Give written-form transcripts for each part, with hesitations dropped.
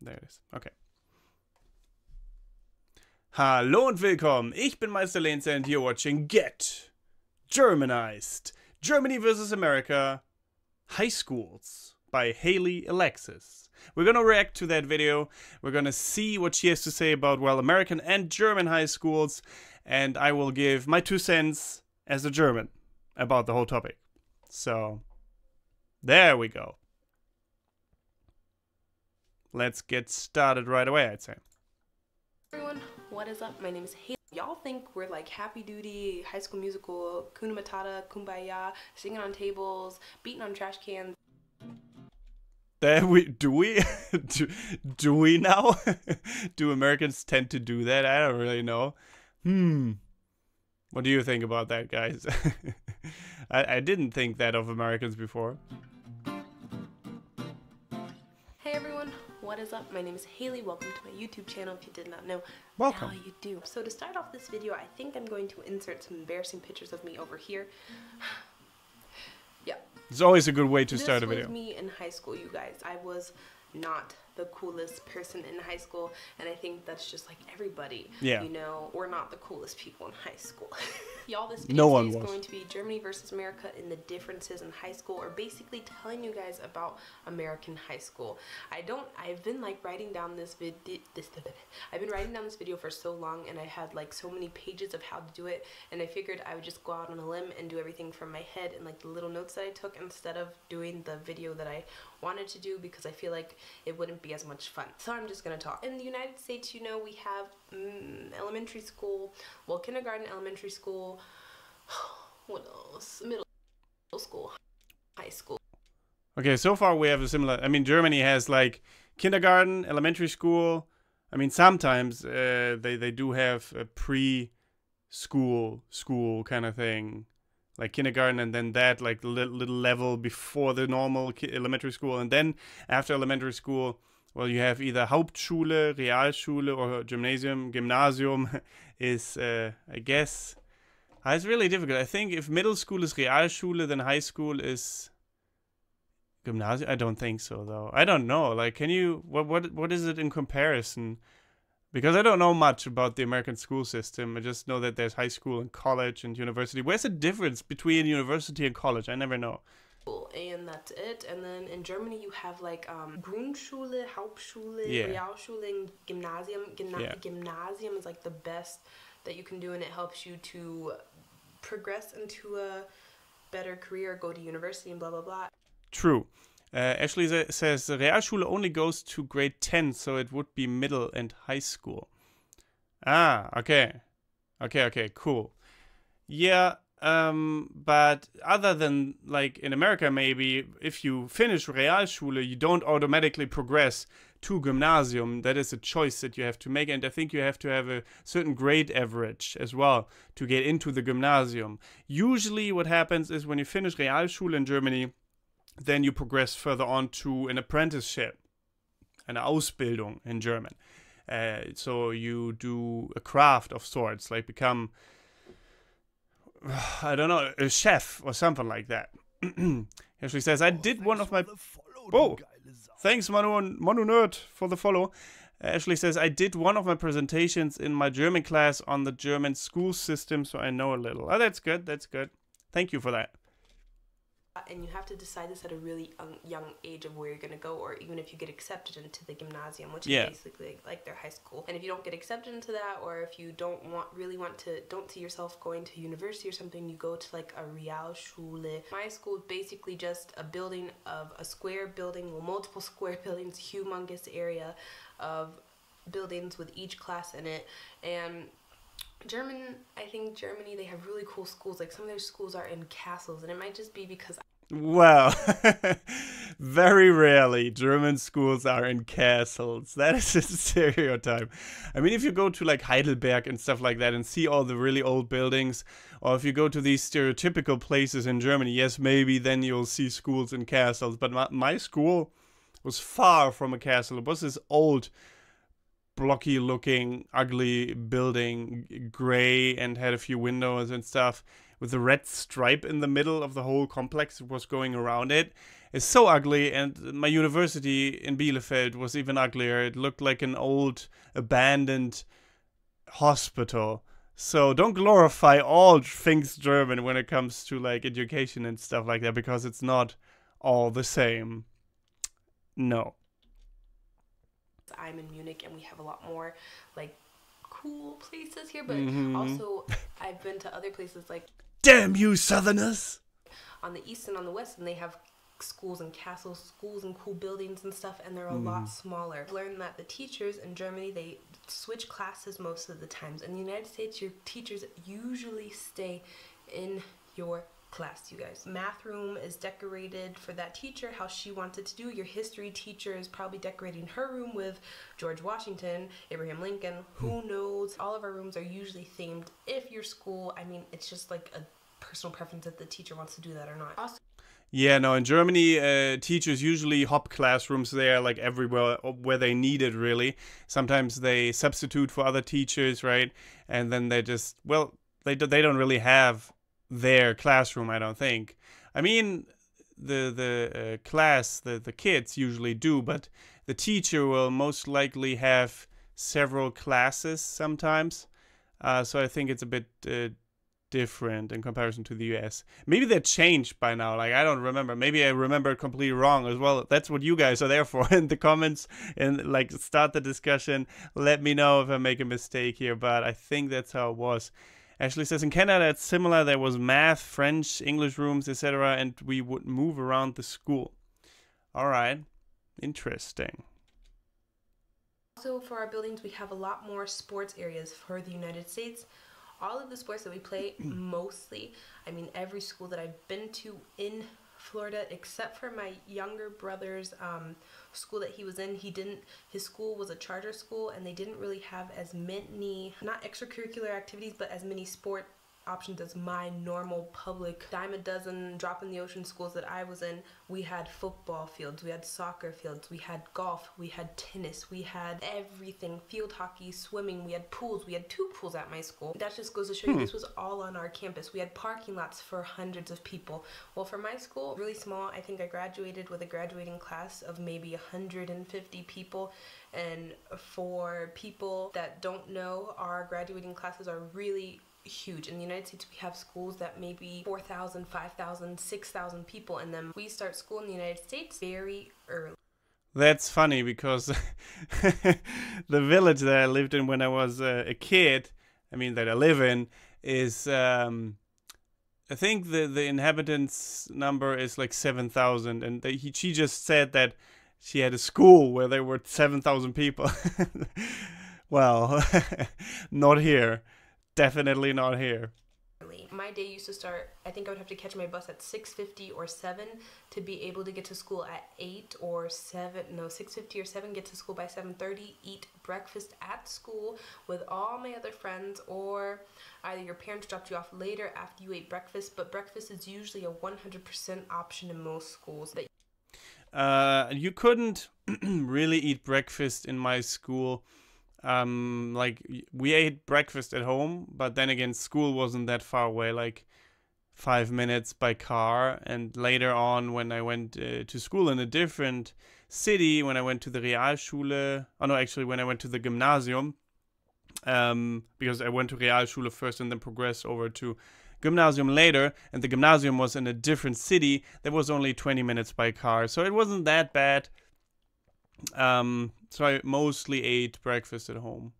There it is. Okay. Hallo und willkommen. Ich bin Meister Lenze and you're watching Get Germanized. Germany versus America High Schools by Haley Alexis. We're gonna react to that video. We're gonna see what she has to say about, well, American and German high schools. And I will give my 2 cents as a German about the whole topic. So, there we go. Let's get started right away, I'd say. Everyone, what is up? My name is Haley. Y'all think we're like Happy Duty, High School Musical, Kuna Matata, Kumbaya, singing on tables, beating on trash cans. Do we now? Do Americans tend to do that? I don't really know. What do you think about that, guys? I didn't think that of Americans before. Hey everyone, what is up? My name is Haley. Welcome to my YouTube channel. If you did not know, Welcome. now you do. So to start off this video, I think I'm going to insert some embarrassing pictures of me over here. Yeah. It's always a good way to start a video. This was me in high school, you guys. I was not the coolest person in high school, and I think that's just like everybody. Yeah. You know, we're not the coolest people in high school. Y'all, this No video one is going to be Germany versus America in the differences in high school, or basically telling you guys about American high school. I've been like writing down this video for so long, and I had like so many pages of how to do it, and I figured I would just go out on a limb and do everything from my head and like the little notes that I took, instead of doing the video that I wanted to do, because I feel like it wouldn't be as much fun. So I'm just gonna talk. In the United States, you know, we have elementary school, well, kindergarten, elementary school, what else? Middle school, high school. Okay, so far we have a similar... I mean, Germany has like kindergarten, elementary school. I mean, sometimes they do have a pre-school kind of thing. Like kindergarten, and then that like little level before the normal elementary school. And then after elementary school, well, you have either Hauptschule, Realschule, or Gymnasium is, I guess... It's really difficult. I think if middle school is Realschule, then high school is Gymnasium. I don't think so, though. I don't know. Like, can you... What is it in comparison? Because I don't know much about the American school system. I just know that there's high school and college and university. Where's the difference between university and college? I never know. And that's it. And then in Germany you have like Grundschule, Hauptschule, Yeah. Realschule, and Gymnasium. Yeah. Gymnasium is like the best that you can do, and it helps you to progress into a better career, go to university, and blah blah blah. True. Ashley says the Realschule only goes to grade 10, so it would be middle and high school. Ah, okay. Okay, cool. Yeah, but other than, like, in America, maybe, if you finish Realschule, you don't automatically progress to Gymnasium. That is a choice that you have to make, and I think you have to have a certain grade average as well to get into the Gymnasium. Usually what happens is when you finish Realschule in Germany, then you progress further on to an apprenticeship, eine Ausbildung in German. So you do a craft of sorts, like become, I don't know, a chef or something like that. Ashley says, I did one of my... Whoa! Thanks, Manu Nerd, for the follow. Ashley says, I did one of my presentations in my German class on the German school system, so I know a little. Oh, that's good, that's good. Thank you for that. And you have to decide this at a really young age of where you're going to go, or even if you get accepted into the gymnasium, which is basically like their high school. And if you don't get accepted into that, or if you don't see yourself going to university or something, you go to like a Realschule. My school is basically just a building of a square building, well, multiple square buildings, humongous area of buildings with each class in it. And I think Germany, they have really cool schools. Like, some of their schools are in castles, and it might just be because... Well, very rarely German schools are in castles. That is a stereotype. I mean, if you go to like Heidelberg and stuff like that and see all the really old buildings, or if you go to these stereotypical places in Germany, yes, maybe then you'll see schools in castles. But my school was far from a castle. It was this old, blocky looking, ugly building, gray, and had a few windows and stuff. It with a red stripe in the middle of the whole complex that was going around it. It's so ugly, and my university in Bielefeld was even uglier. It looked like an old abandoned hospital. So don't glorify all things German when it comes to like education and stuff like that, because it's not all the same. No. I'm in Munich and we have a lot more like cool places here, but also I've been to other places like, damn you Southerners, on the east and on the west, and they have schools and castles, schools and cool buildings and stuff, and they're a lot smaller. I've learned that the teachers in Germany, they switch classes most of the times. In the United States, your teachers usually stay in your class, you guys. Math room is decorated for that teacher how she wants it to do. Your history teacher is probably decorating her room with George Washington, Abraham Lincoln, who knows. All of our rooms are usually themed. If your school, I mean, it's just like a personal preference if the teacher wants to do that or not. Also, yeah, no, in Germany, teachers usually hop classrooms there, like everywhere where they need it, really. Sometimes they substitute for other teachers, right? And then they just, well, they don't really have their classroom, I don't think. I mean, the class, the kids usually do, but the teacher will most likely have several classes sometimes. So I think it's a bit different in comparison to the US. Maybe they changed by now, like I don't remember. Maybe I remember it completely wrong as well. That's what you guys are there for in the comments, and like start the discussion. Let me know if I make a mistake here, but I think that's how it was. Ashley says in Canada it's similar. There was math, French, English rooms, etc., and we would move around the school. All right, interesting. Also, for our buildings, we have a lot more sports areas for the United States. All of the sports that we play, mostly, I mean, every school that I've been to in Florida, except for my younger brother's school that he was in, his school was a charter school, and they didn't really have as many, not extracurricular activities, but as many sport options as my normal public dime a dozen drop in the ocean schools that I was in. We had football fields, we had soccer fields, we had golf, we had tennis, we had everything, field hockey, swimming, we had pools. We had 2 pools at my school. That just goes to show you this was all on our campus. We had parking lots for hundreds of people. Well, for my school, really small. I think I graduated with a graduating class of maybe 150 people. And for people that don't know, our graduating classes are really huge. In the United States, we have schools that maybe 4,000, 5,000, 6,000 people, and then we start school in the United States very early. That's funny because the village that I lived in when I was a kid, I mean that I live in, is I think the inhabitants number is like 7,000, and she just said that she had a school where there were 7,000 people. Well, not here. Definitely not here. My day used to start, I think I would have to catch my bus at 6:50 or 7 to be able to get to school at 8 or 7, no, 6:50 or 7, get to school by 7:30, eat breakfast at school with all my other friends, or either your parents dropped you off later after you ate breakfast, but breakfast is usually a 100% option in most schools. You couldn't really eat breakfast in my school. Like we ate breakfast at home, but then again, school wasn't that far away, like 5 minutes by car. And later on, when I went to school in a different city, when I went to the Realschule, oh no, actually when I went to the Gymnasium, because I went to Realschule first and then progressed over to Gymnasium later, and the Gymnasium was in a different city, that was only 20 minutes by car, so it wasn't that bad. So I mostly ate breakfast at home.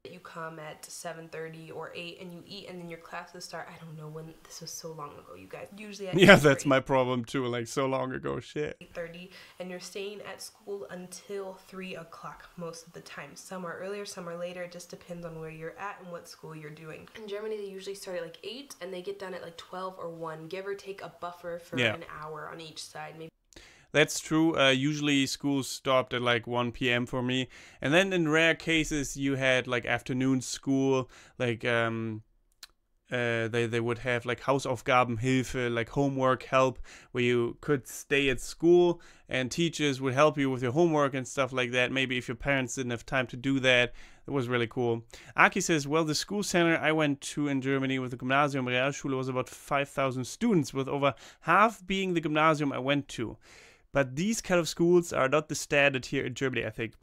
You come at 7:30 or 8 and you eat, and then your classes start. I don't know when, this was so long ago, you guys. Usually at yeah, that's my problem too, like so long ago, shit. 8:30, and you're staying at school until 3 o'clock most of the time. Some are earlier, some are later. It just depends on where you're at and what school you're doing. In Germany, they usually start at like 8 and they get done at like 12 or 1, give or take a buffer for an hour on each side. Maybe. That's true. Usually schools stopped at like 1 p.m. for me. And then in rare cases you had like afternoon school, like they would have like Hausaufgabenhilfe, like homework help, where you could stay at school and teachers would help you with your homework and stuff like that. Maybe if your parents didn't have time to do that. It was really cool. Aki says, well, the school center I went to in Germany with the Gymnasium Realschule was about 5,000 students, with over half being the gymnasium I went to. But these kind of schools are not the standard here in Germany, I think.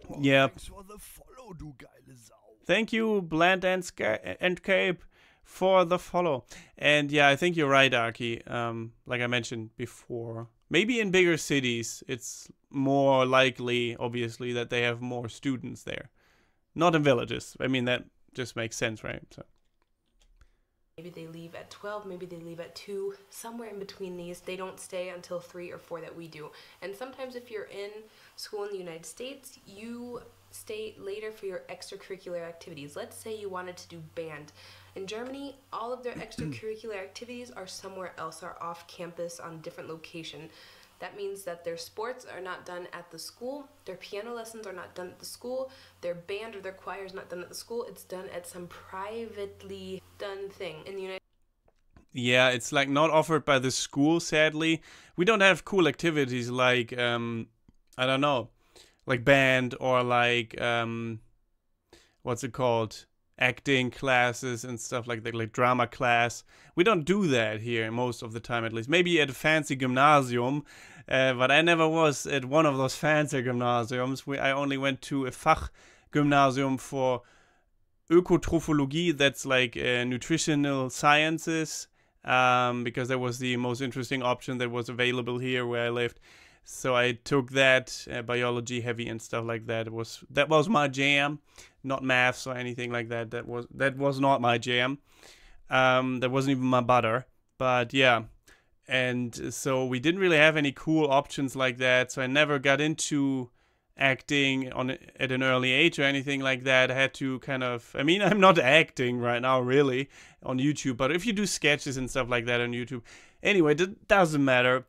Oh, yeah. Thanks for the follow, du geile Sau. Thank you, Bland and Cape, for the follow. And yeah, I think you're right, Aki. Like I mentioned before, maybe in bigger cities, it's more likely, obviously, that they have more students there. Not in villages. I mean, that just makes sense, right? So. Maybe they leave at 12, maybe they leave at 2, somewhere in between these. They don't stay until 3 or 4 that we do. And sometimes if you're in school in the United States, you stay later for your extracurricular activities. Let's say you wanted to do band. In Germany, all of their extracurricular activities are somewhere else, are off campus on a different location. That means that their sports are not done at the school, their piano lessons are not done at the school, their band or their choir is not done at the school, it's done at some privately done thing in the United States. Yeah, it's like not offered by the school, sadly. We don't have cool activities like, I don't know, like band or like, what's it called? Acting classes and stuff like that, like drama class. We don't do that here most of the time, at least. Maybe at a fancy gymnasium, but I never was at one of those fancy gymnasiums. I only went to a Fachgymnasium for Ökotrophologie, that's like nutritional sciences, because that was the most interesting option that was available here where I lived. So I took that, biology heavy and stuff like that. That was my jam, not maths or anything like that. That was not my jam. That wasn't even my butter. But yeah, and so we didn't really have any cool options like that. So I never got into acting at an early age or anything like that. I had to kind of, I mean, I'm not acting right now really on YouTube, but if you do sketches and stuff like that on YouTube, anyway, that doesn't matter.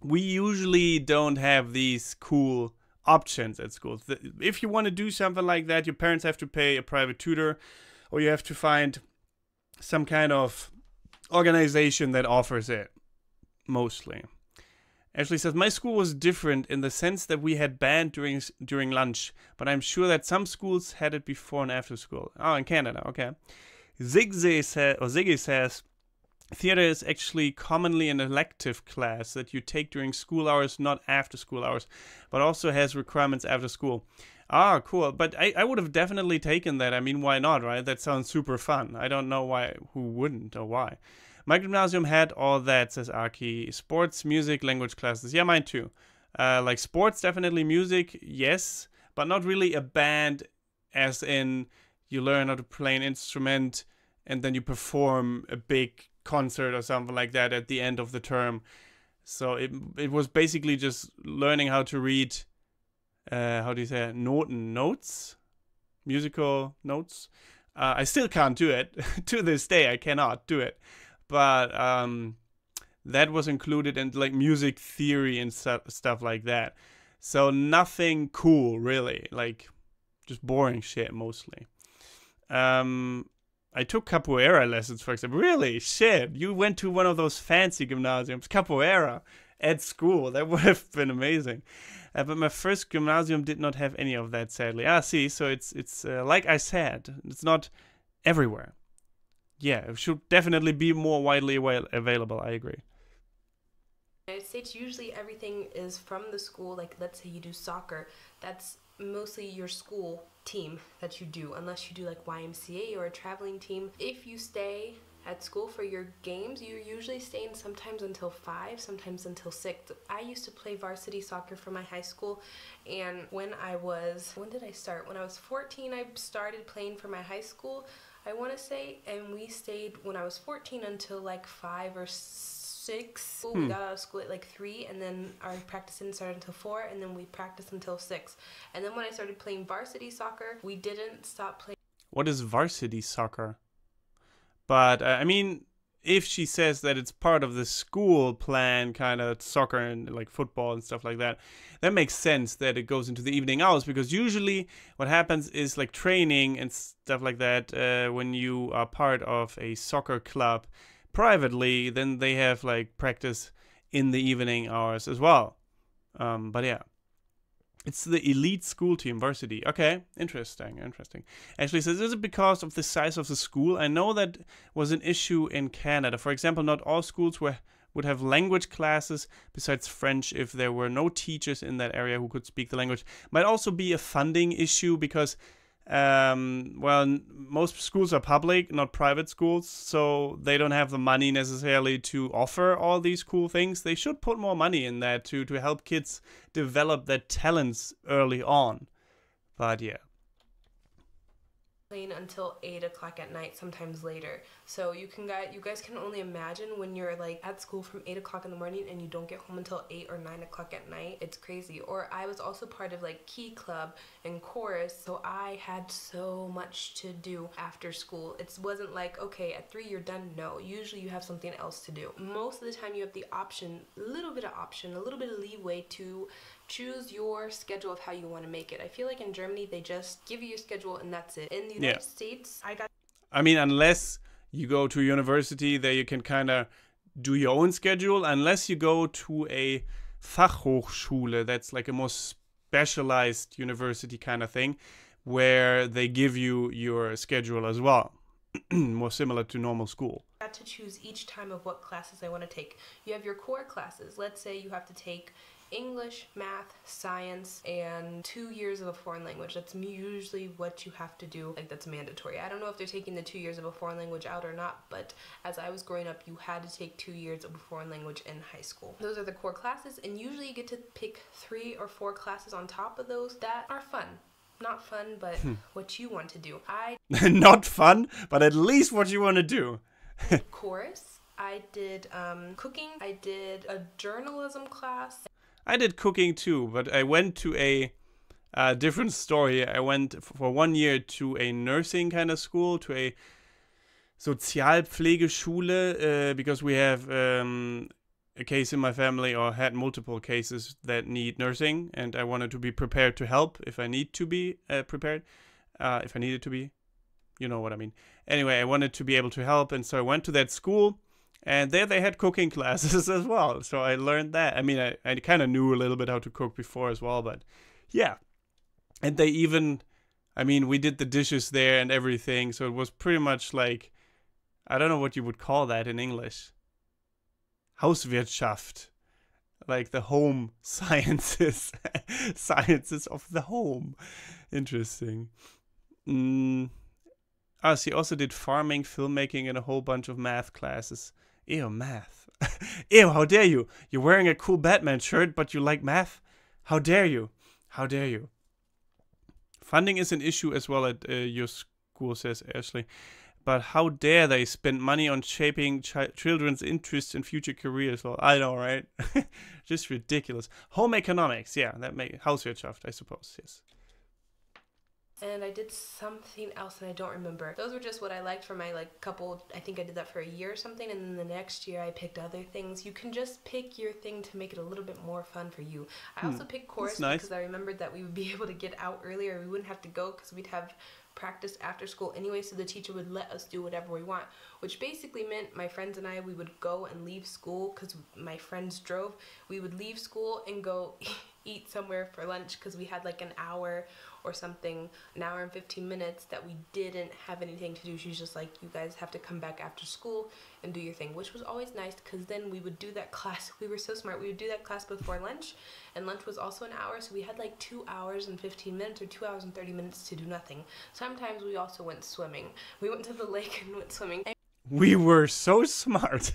We usually don't have these cool options at school. If you want to do something like that, your parents have to pay a private tutor, or you have to find some kind of organization that offers it, mostly. Ashley says, my school was different in the sense that we had band during lunch, but I'm sure that some schools had it before and after school. Oh, in Canada, okay. Ziggy says, theater is actually commonly an elective class that you take during school hours, not after school hours, but also has requirements after school. Ah, cool. But I would have definitely taken that. I mean, why not, right? That sounds super fun. I don't know who wouldn't or why. My gymnasium had all that, says Aki. Sports, music, language classes. Yeah, mine too. Like sports, definitely music, yes, but not really a band as in you learn how to play an instrument and then you perform a big concert or something like that at the end of the term. So it was basically just learning how to read, how do you say it? Notes? Musical notes? I still can't do it. To this day, I cannot do it. But that was included in like music theory and stuff like that. So nothing cool, really. Like, just boring shit, mostly. I took capoeira lessons, for example. Really? Shit. You went to one of those fancy gymnasiums. Capoeira at school. That would have been amazing. But my first gymnasium did not have any of that, sadly. See, so it's like I said, it's not everywhere. Yeah, it should definitely be more widely available. I agree. In the United States, usually everything is from the school. Like, let's say you do soccer. That's mostly your school team that you do, unless you do like YMCA or a traveling team. If you stay at school for your games, you're usually staying sometimes until 5, sometimes until 6. I used to play varsity soccer for my high school, and when did I start? When I was 14, I started playing for my high school, I want to say, and we stayed when I was 14 until like 5 or 6. We got out of school at like 3, and then our practice didn't start until 4, and then we practiced until 6. And then when I started playing varsity soccer, we didn't stop playing. What is varsity soccer? But I mean, if she says that it's part of the school plan, kind of soccer and like football and stuff like that, that makes sense that it goes into the evening hours, because usually what happens is like training and stuff like that, when you are part of a soccer club privately, then they have like practice in the evening hours as well. But yeah. It's the elite school team, varsity. Okay, interesting. Actually, says, is it because of the size of the school? I know that was an issue in Canada. For example, not all schools would have language classes besides French if there were no teachers in that area who could speak the language. Might also be a funding issue because, most schools are public, not private schools, so they don't have the money necessarily to offer all these cool things. They should put more money in that to help kids develop their talents early on. But yeah. Until 8 o'clock at night, sometimes later. So you guys can only imagine when you're like at school from 8 o'clock in the morning and you don't get home until 8 or 9 o'clock at night. It's crazy. Or I was also part of like Key Club and chorus, so I had so much to do after school. It wasn't like, okay, at 3 you're done. No, usually you have something else to do. Most of the time you have the option, a little bit of leeway to choose your schedule of how you want to make it. I feel like in Germany they just give you your schedule and that's it. In the United States, I mean, unless you go to university, there you can kind of do your own schedule. Unless you go to a Fachhochschule, that's like a more specialized university kind of thing, where they give you your schedule as well. More similar to normal school. I got to choose each time of what classes I want to take. You have your core classes. Let's say you have to take English, math, science, and 2 years of a foreign language. That's usually what you have to do. Like, that's mandatory. I don't know if they're taking the 2 years of a foreign language out or not, but as I was growing up, you had to take 2 years of a foreign language in high school. Those are the core classes, and usually you get to pick 3 or 4 classes on top of those that are fun. Not fun, but what you want to do. Not fun, but at least what you want to do. Chorus. I did cooking. I did a journalism class. I did cooking too, but I went to a different story. I went for 1 year to a nursing kind of school, to a Sozialpflegeschule, because we have a case in my family, or had multiple cases that need nursing, and I wanted to be prepared to help if I need to be prepared, if I needed to be, you know what I mean. Anyway, I wanted to be able to help, and so I went to that school, and there they had cooking classes as well, so I learned that. I mean, I kind of knew a little bit how to cook before as well, but yeah. And they even, I mean, we did the dishes there and everything, so it was pretty much like, I don't know what you would call that in English. Hauswirtschaft, like the home sciences, sciences of the home. Interesting. She also did farming, filmmaking, and a whole bunch of math classes. Ew, math. Ew, how dare you? You're wearing a cool Batman shirt, but you like math? How dare you? How dare you? Funding is an issue as well at your school, says Ashley. But how dare they spend money on shaping children's interests and future careers? Well, I know, right? Just ridiculous. Home economics, yeah, that may Hauswirtschaft, I suppose, yes. And I did something else and I don't remember. Those were just what I liked for my couple. I think I did that for a year or something, and then the next year I picked other things. You can just pick your thing to make it a little bit more fun for you. I also picked chorus because I remembered that we would be able to get out earlier. We wouldn't have to go because we'd have practice after school anyway, so the teacher would let us do whatever we want, which basically meant my friends and I, we would go and leave school because my friends drove. We would leave school and go eat somewhere for lunch because we had like an hour or something, an hour and 15 minutes that we didn't have anything to do. She's just like, you guys have to come back after school and do your thing, which was always nice because then we would do that class. We were so smart. We would do that class before lunch, and lunch was also an hour, so we had like 2 hours and 15 minutes or 2 hours and 30 minutes to do nothing. Sometimes we also went swimming. We went to the lake and went swimming. We were so smart.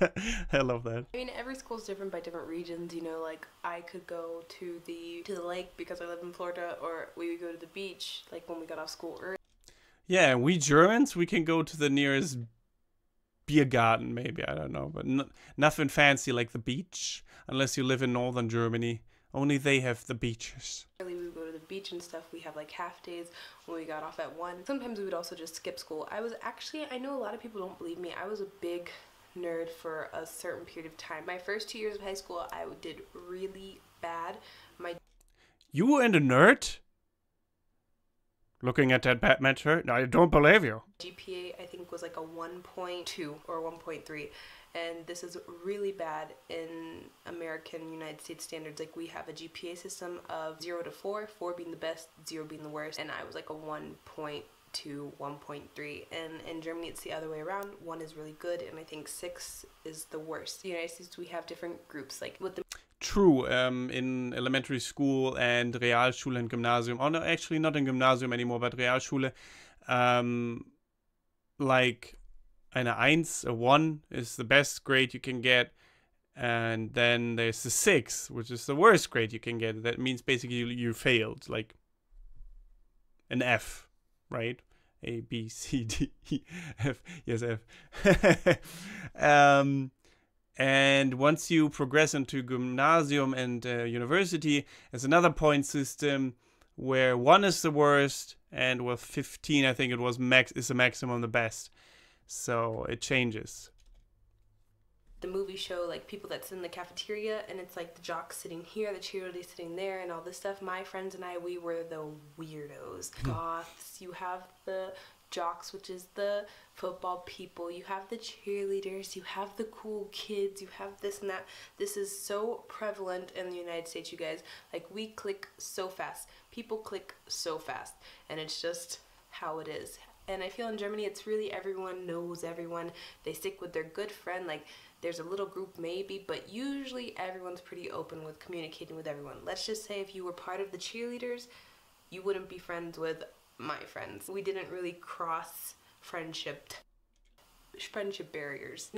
I love that. I mean, every school's different by different regions, you know, like I could go to the lake because I live in Florida, or we would go to the beach like when we got off school early. Yeah, we Germans, we can go to the nearest beer garden, maybe, I don't know, but nothing fancy like the beach, unless you live in northern Germany. Only they have the beaches. We would go to the beach and stuff. We have like half days when we got off at 1. Sometimes we would also just skip school. I know a lot of people don't believe me. I was a big nerd for a certain period of time. My first 2 years of high school, I did really bad. You were in the nerd? Looking at that Batman shirt? I don't believe you. GPA, I think, was like a 1.2 or 1.3. And this is really bad in American United States standards. Like, we have a GPA system of 0 to 4, 4 being the best, 0 being the worst. And I was like a 1.2, 1.3. And in Germany, it's the other way around. 1 is really good, and I think 6 is the worst. In the United States, we have different groups. Like, with the True, in elementary school and Realschule and Gymnasium. Oh, no, actually not in Gymnasium anymore, but Realschule. Like, eine 1, a 1 is the best grade you can get. And then there's the 6, which is the worst grade you can get. That means basically you failed, like an F, right? A, B, C, D, E, F. Yes, F. And once you progress into gymnasium and university, there's another point system where 1 is the worst, and with 15, I think it was is the maximum the best. So it changes. The movie show, like, people that sit in the cafeteria, and it's like the jocks sitting here, the cheerleaders sitting there, and all this stuff. My friends and I, we were the weirdos. Goths. You have the jocks, which is the football people. You have the cheerleaders. You have the cool kids. You have this and that. This is so prevalent in the United States, you guys. Like, we click so fast. People click so fast. And it's just how it is. And I feel in Germany, it's really everyone knows everyone. They stick with their good friend. Like, there's a little group maybe, but usually everyone's pretty open with communicating with everyone. Let's just say if you were part of the cheerleaders, you wouldn't be friends with my friends. We didn't really cross friendship barriers.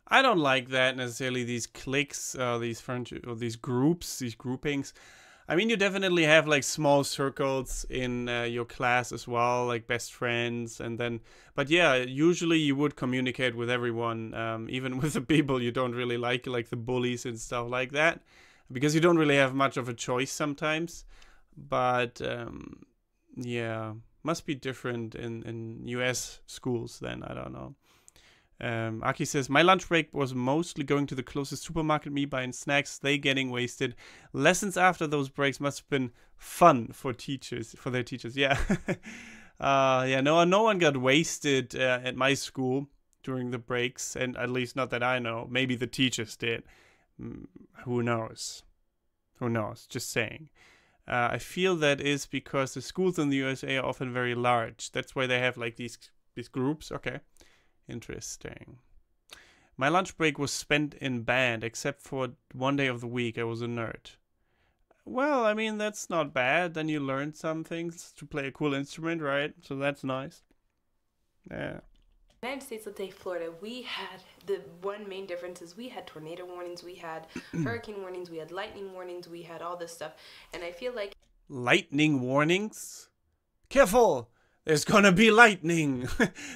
I don't like that necessarily, these cliques, these friendship, or these groups, these groupings. I mean, you definitely have like small circles in your class as well, like best friends, and then, but yeah, usually you would communicate with everyone, even with the people you don't really like the bullies and stuff like that, because you don't really have much of a choice sometimes. But yeah, must be different in US schools then, I don't know. Aki says, my lunch break was mostly going to the closest supermarket, me buying snacks, they getting wasted. Lessons after those breaks must have been fun for their teachers. Yeah. Yeah, no one got wasted at my school during the breaks, and at least not that I know. Maybe the teachers did. Who knows? Just saying. I feel that is because the schools in the USA are often very large. That's why they have like these groups. Okay. Interesting. My lunch break was spent in band, except for one day of the week I was a nerd. Well, I mean, that's not bad. Then you learn some things to play a cool instrument, right? So that's nice. Yeah. United States, let's say Florida, we had, the one main difference is we had tornado warnings, we had hurricane warnings, we had lightning warnings, we had all this stuff. And I feel like... Lightning warnings? Careful! There's gonna be lightning!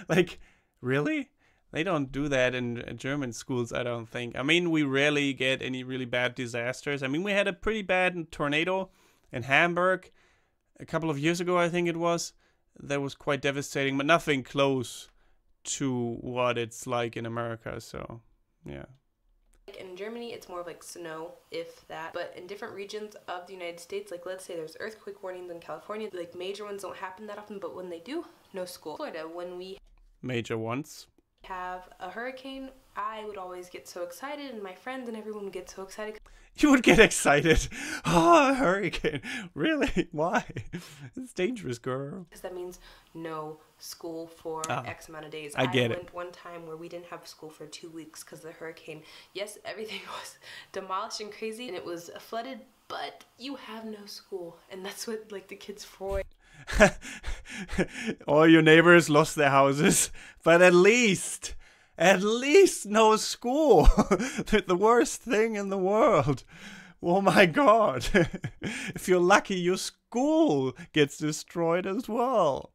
Like... Really? They don't do that in German schools, I don't think. I mean, we rarely get any really bad disasters. I mean, we had a pretty bad tornado in Hamburg a couple of years ago, I think it was. That was quite devastating, but nothing close to what it's like in America, so, yeah. In Germany, it's more of like snow, if that. But in different regions of the United States, like let's say there's earthquake warnings in California, like major ones don't happen that often, but when they do, no school. Florida, when we... Major ones. Have a hurricane, I would always get so excited, and my friends and everyone would get so excited. You would get excited. Oh, a hurricane. Really? Why? It's dangerous, girl. Because that means no school for X amount of days. I get it. I went one time where we didn't have school for 2 weeks because of the hurricane. Yes, everything was demolished and crazy, and it was flooded, but you have no school. And that's what, like, the kids for. All your neighbors lost their houses, but at least no school. The worst thing in the world. Oh my God. If you're lucky, your school gets destroyed as well.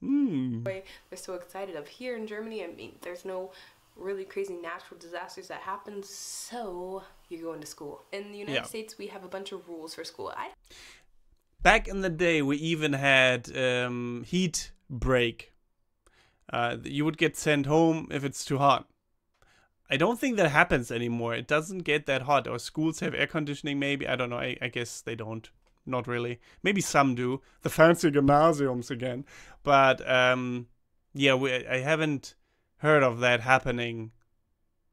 They're so excited of here in Germany. I mean, there's no really crazy natural disasters that happen, so you're going to school. In the United States, we have a bunch of rules for school. Back in the day, we even had heat break. You would get sent home if it's too hot. I don't think that happens anymore. It doesn't get that hot. Or schools have air conditioning, maybe. I don't know. I guess they don't. Not really. Maybe some do. The fancy gymnasiums again. But yeah, I haven't heard of that happening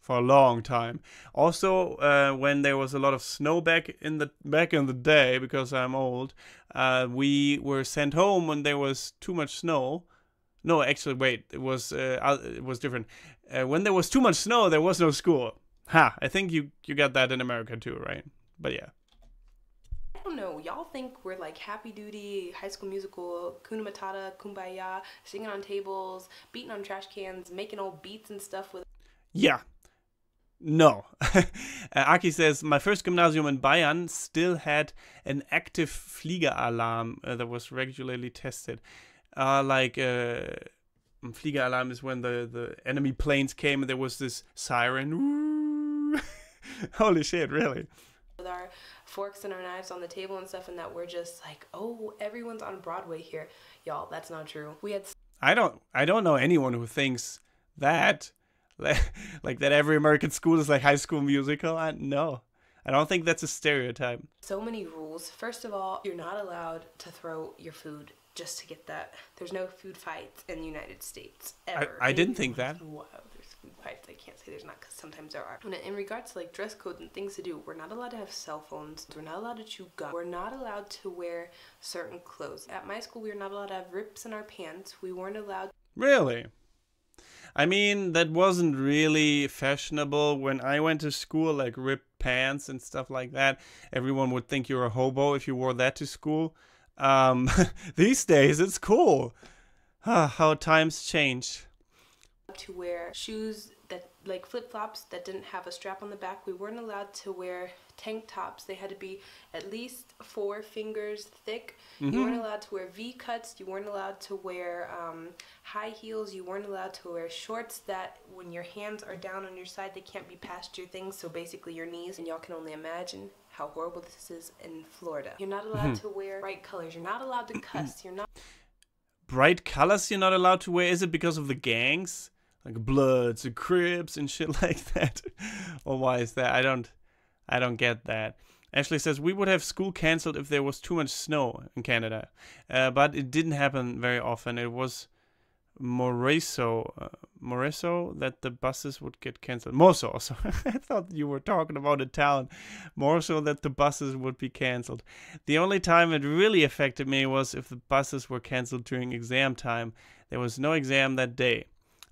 for a long time. Also, when there was a lot of snow back in the day, because I'm old, we were sent home when there was too much snow. No, actually, wait. It was different. When there was too much snow, there was no school. Ha! I think you got that in America too, right? But yeah. I don't know. Y'all think we're like Happy Duty, High School Musical, Kuna Matata, Kumbaya, singing on tables, beating on trash cans, making old beats and stuff with. Yeah. No. Aki says, my first gymnasium in Bayern still had an active Fliegeralarm that was regularly tested. Fliegeralarm is when the enemy planes came and there was this siren. Holy shit, really? With our forks and our knives on the table and stuff, and that we're just like, oh, everyone's on Broadway here. Y'all, that's not true. We had. I don't know anyone who thinks that. Like that every American school is like High School Musical. No. I don't think that's a stereotype. So many rules. First of all, you're not allowed to throw your food just to get that. There's no food fights in the United States ever. I didn't think that. Wow, there's food fights. I can't say there's not, because sometimes there are. And in regards to like dress code and things to do, we're not allowed to have cell phones. We're not allowed to chew gum. We're not allowed to wear certain clothes. At my school, we were not allowed to have rips in our pants. We weren't allowed. Really? I mean, that wasn't really fashionable when I went to school, like ripped pants and stuff like that. Everyone would think you're a hobo if you wore that to school. These days, it's cool. How times change. To wear shoes that, like flip-flops that didn't have a strap on the back. We weren't allowed to wear tank tops. They had to be at least 4 fingers thick. Mm-hmm. You weren't allowed to wear V-cuts. You weren't allowed to wear high heels. You weren't allowed to wear shorts that when your hands are down on your side, they can't be past your things, so basically your knees. And y'all can only imagine how horrible this is in Florida. You're not allowed to wear bright colors. You're not allowed to cuss. You're not. Bright colors you're not allowed to wear? Is it because of the gangs? Like Bloods and Crips and shit like that? Or why is that? I don't get that. Ashley says, we would have school cancelled if there was too much snow in Canada. But it didn't happen very often. It was Moreso that the buses would get cancelled. Moso, so I thought you were talking about a town. More so that the buses would be cancelled. The only time it really affected me was if the buses were cancelled during exam time. There was no exam that day.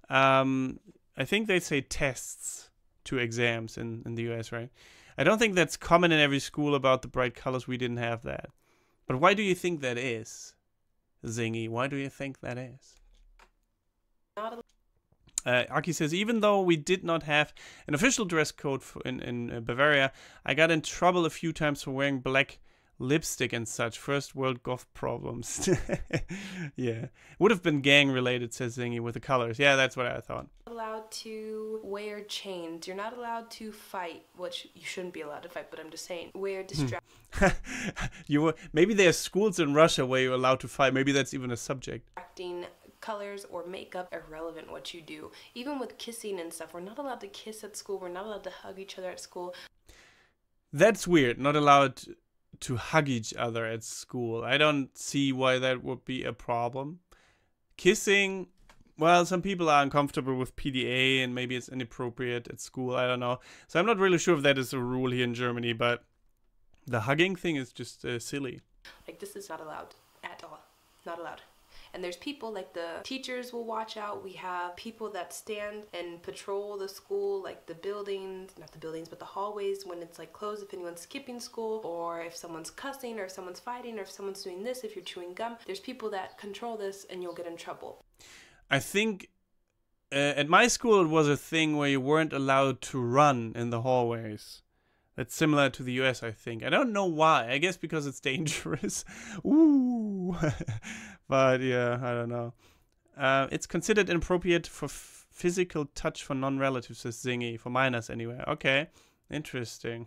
I think they say tests to exams in the US, right? I don't think that's common in every school about the bright colors. We didn't have that. But why do you think that is, Zingy? Why do you think that is? Aki says, even though we did not have an official dress code in Bavaria, I got in trouble a few times for wearing black lipstick and such. First world goth problems. Yeah. Would have been gang related, says Zingy, with the colors. Yeah, that's what I thought. Allowed to wear chains. You're not allowed to fight, which you shouldn't be allowed to fight, but I'm just saying. Wear Maybe there are schools in Russia where you're allowed to fight. Maybe that's even a subject. distracting colors or makeup. Irrelevant what you do. Even with kissing and stuff, we're not allowed to kiss at school. We're not allowed to hug each other at school. That's weird. Not allowed to hug each other at school. I don't see why that would be a problem. Kissing, well, some people are uncomfortable with PDA and maybe it's inappropriate at school. I don't know. So I'm not really sure if that is a rule here in Germany, but the hugging thing is just silly. Like, this is not allowed at all. Not allowed. And there's people, like the teachers will watch out. We have people that stand and patrol the school, like the buildings, not the buildings, but the hallways when it's like closed, if anyone's skipping school, or if someone's cussing, or if someone's fighting, or if someone's doing this, if you're chewing gum. There's people that control this and you'll get in trouble. I think at my school it was a thing where you weren't allowed to run in the hallways. That's similar to the US, I think. I don't know why. I guess because it's dangerous. Ooh. But yeah, I don't know. It's considered inappropriate for physical touch for non-relatives, says Zingy. For minors, anyway. Okay. Interesting.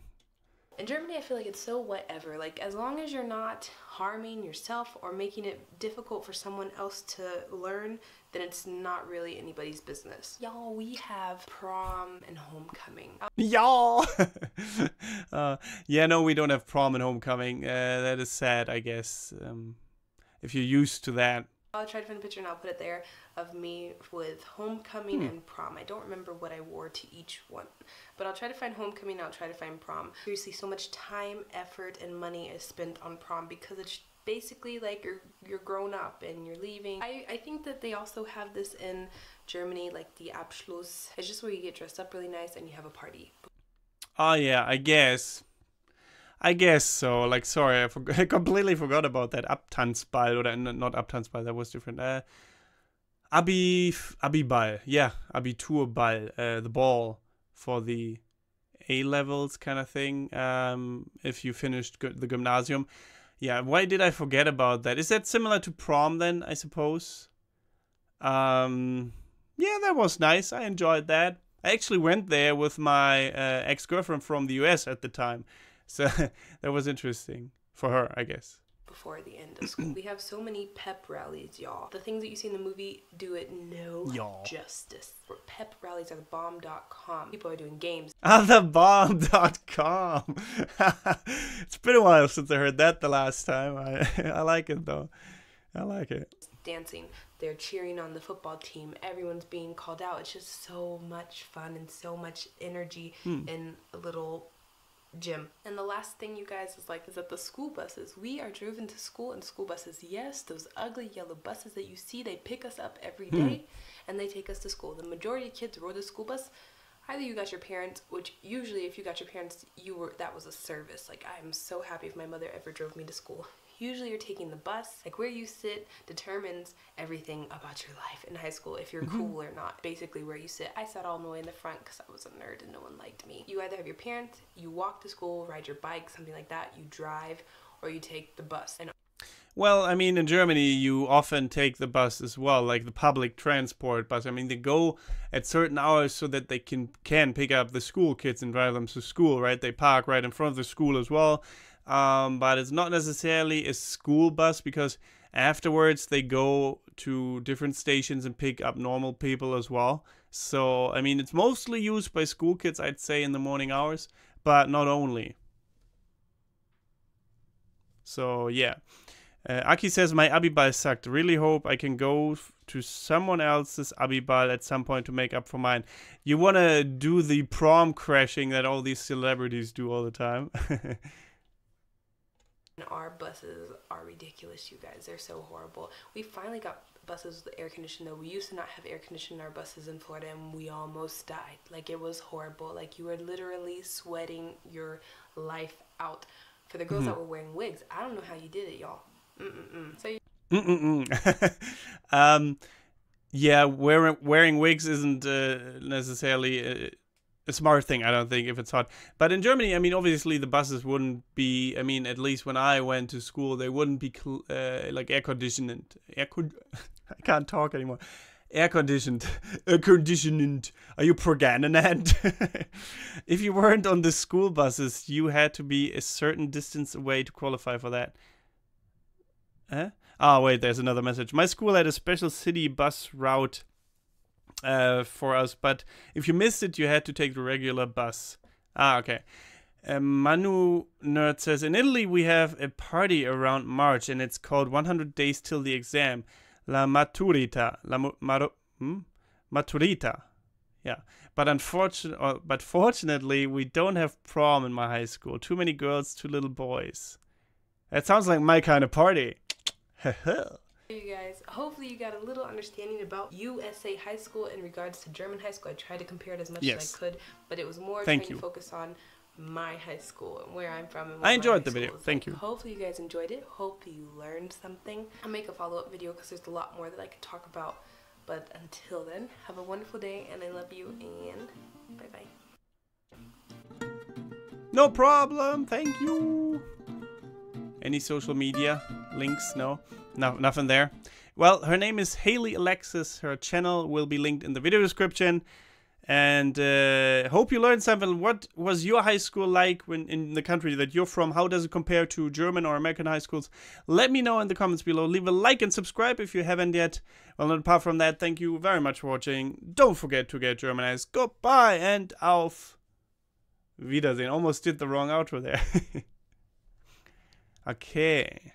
In Germany, I feel like it's so whatever. Like, as long as you're not harming yourself or making it difficult for someone else to learn, then it's not really anybody's business. Y'all, we have prom and homecoming. Y'all! Yeah, no, we don't have prom and homecoming. That is sad, I guess. If you're used to that. I'll try to find a picture and I'll put it there of me with homecoming and prom. I don't remember what I wore to each one, but I'll try to find homecoming and I'll try to find prom. Seriously, so much time, effort, and money is spent on prom because it's basically like you're grown up and you're leaving. I think that they also have this in Germany, like the Abschluss. It's just where you get dressed up really nice and you have a party. Oh yeah, I guess so. Like, sorry, I completely forgot about that Abtanzball, or not Abtanzball, that was different. Abiball, yeah, Abiturball, the ball for the A levels kind of thing. If you finished the gymnasium, yeah. Why did I forget about that? Is that similar to prom then? I suppose. Yeah, that was nice. I enjoyed that. I actually went there with my ex-girlfriend from the US at the time. So that was interesting for her, I guess. Before the end of school, we have so many pep rallies, y'all. The things that you see in the movie do it no justice. Pep rallies are the bomb.com. People are doing games. Thebomb.com. It's been a while since I heard that the last time. I like it though. I like it. Dancing. They're cheering on the football team. Everyone's being called out. It's just so much fun and so much energy in a little gym. And the last thing, you guys, is that the school buses, we are driven to school in school buses. Yes, those ugly yellow buses that you see, they pick us up every day and they take us to school. The majority of kids rode the school bus. Either you got your parents, which usually if you got your parents, that was a service. Like, I'm so happy if my mother ever drove me to school. Usually you're taking the bus. Like, where you sit determines everything about your life in high school, if you're cool or not. Basically, where you sit. I sat all the way in the front because I was a nerd and no one liked me. You either have your parents, you walk to school, ride your bike, something like that, you drive, or you take the bus. And well, I mean, in Germany, you often take the bus as well, like the public transport bus. I mean, they go at certain hours so that they can pick up the school kids and drive them to school, right? They park right in front of the school as well. But it's not necessarily a school bus because afterwards they go to different stations and pick up normal people as well. So, I mean, it's mostly used by school kids, I'd say, in the morning hours, but not only. So, yeah. Aki says, my Abiball sucked. Really hope I can go to someone else's Abiball at some point to make up for mine. You want to do the prom crashing that all these celebrities do all the time? Our buses are ridiculous, you guys. They're so horrible. We finally got buses with air conditioning, though. We used to not have air conditioning in our buses in Florida, and we almost died. Like, it was horrible. Like, you were literally sweating your life out. For the girls that were wearing wigs, I don't know how you did it, y'all. So yeah, wearing wigs isn't necessarily a smart thing, I don't think, if it's hot. But in Germany, I mean, obviously the buses wouldn't be, I mean, at least when I went to school, they wouldn't be like air conditioned. I can't talk anymore. Air conditioned. Are you pregnant? If you weren't on the school buses, you had to be a certain distance away to qualify for that. Huh? Oh, wait, there's another message. My school had a special city bus route for us, but if you missed it, you had to take the regular bus. Ah, okay. Manu Nerd says, in Italy we have a party around March, and it's called 100 Days Till the Exam. La Maturita. Maturita. Yeah. But fortunately, we don't have prom in my high school. Too many girls, too little boys. That sounds like my kind of party. You guys, hopefully you got a little understanding about USA high school in regards to German high school. I tried to compare it as much as I could, but it was more trying to focus on my high school and where I'm from. And I enjoyed the video. Thank you. Hopefully you guys enjoyed it. Hopefully you learned something. I'll make a follow-up video because there's a lot more that I could talk about. But until then, have a wonderful day, and I love you, and bye-bye. No problem. Thank you. Any social media links? No, nothing there. Well, her name is Haley Alexis. Her channel will be linked in the video description. And hope you learned something. What was your high school like when in the country that you're from? How does it compare to German or American high schools? Let me know in the comments below. Leave a like and subscribe if you haven't yet. Well, apart from that, thank you very much for watching. Don't forget to get Germanized. Goodbye and auf Wiedersehen. Almost did the wrong outro there. Okay.